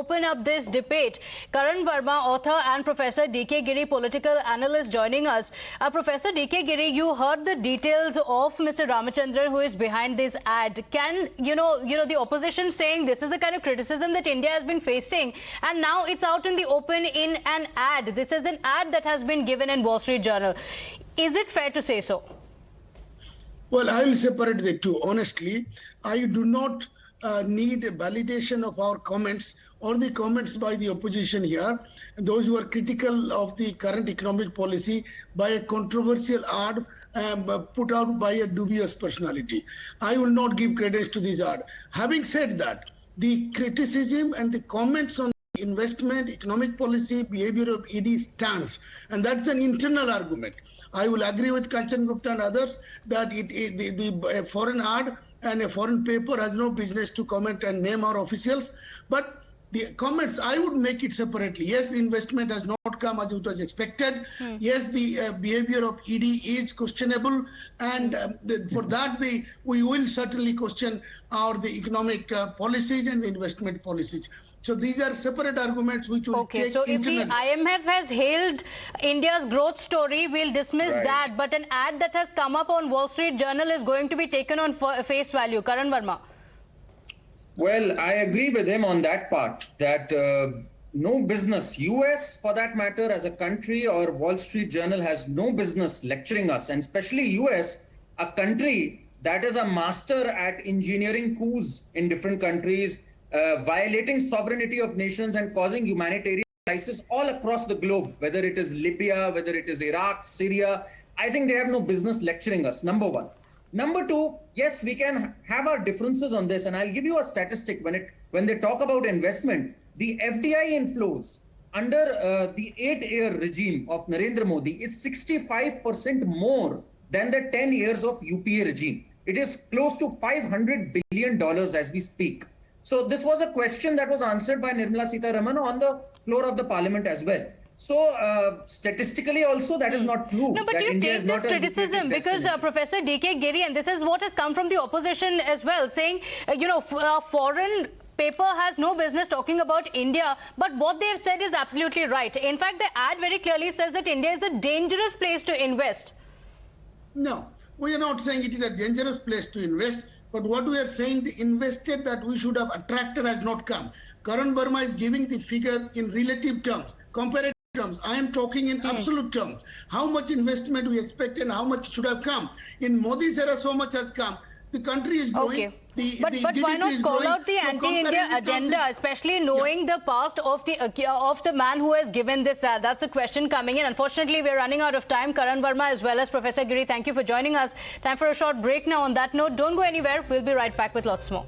open up this debate. Karan Verma, author, and Professor D.K. Giri, political analyst, joining us. Professor D.K. Giri, you heard the details of Mr. Ramachandran, who is behind this ad. Can the opposition saying this is the kind of criticism that India has been facing, and now it's out in the open in an ad. This is an ad that has been given in Wall Street Journal. Is it fair to say so? Well, I will separate the two. Honestly, I do not need a validation of our comments or the comments by the opposition here, those who are critical of the current economic policy, by a controversial ad put out by a dubious personality. I will not give credence to this ad. Having said that, the criticism and the comments on investment, economic policy, behavior of ED stands, and that's an internal argument. I will agree with Kanchan Gupta and others that the foreign ad and a foreign paper has no business to comment and name our officials. But the comments, I would make it separately. Yes, the investment has not come as it was expected. Yes, the behavior of ED is questionable, and for that we will certainly question the economic policies and the investment policies. So these are separate arguments which will take so if the IMF has hailed India's growth story, we'll dismiss that. But an ad that has come up on Wall Street Journal is going to be taken on face value. Karan Verma. Well, I agree with him on that part, that no business, US for that matter as a country, or Wall Street Journal has no business lecturing us, and especially US, a country that is a master at engineering coups in different countries, violating sovereignty of nations and causing humanitarian crisis all across the globe, whether it is Libya, whether it is Iraq, Syria. I think they have no business lecturing us, number one. Number two, yes, we can have our differences on this, and I'll give you a statistic. When they talk about investment, the FDI inflows under the 8-year regime of Narendra Modi is 65% more than the 10 years of UPA regime. It is close to $500 billion as we speak. So this was a question that was answered by Nirmala Sitharaman on the floor of the parliament as well. So statistically also that is not true. No, but you take this criticism because Professor D.K. Giri, and this is what has come from the opposition as well, saying, foreign paper has no business talking about India, but what they have said is absolutely right. In fact, the ad very clearly says that India is a dangerous place to invest. No, we are not saying it is a dangerous place to invest. But what we are saying, the invested that we should have attracted has not come. Karan Verma is giving the figure in relative terms, comparative terms. I am talking in absolute terms. How much investment we expect and how much should have come. In Modi's era, so much has come. The country is growing. But why not call out the anti-India agenda, especially knowing the past of the man who has given this ad? That's a question coming in. Unfortunately, we're running out of time. Karan Verma as well as Professor Giri, thank you for joining us. Time for a short break now. On that note, don't go anywhere. We'll be right back with lots more.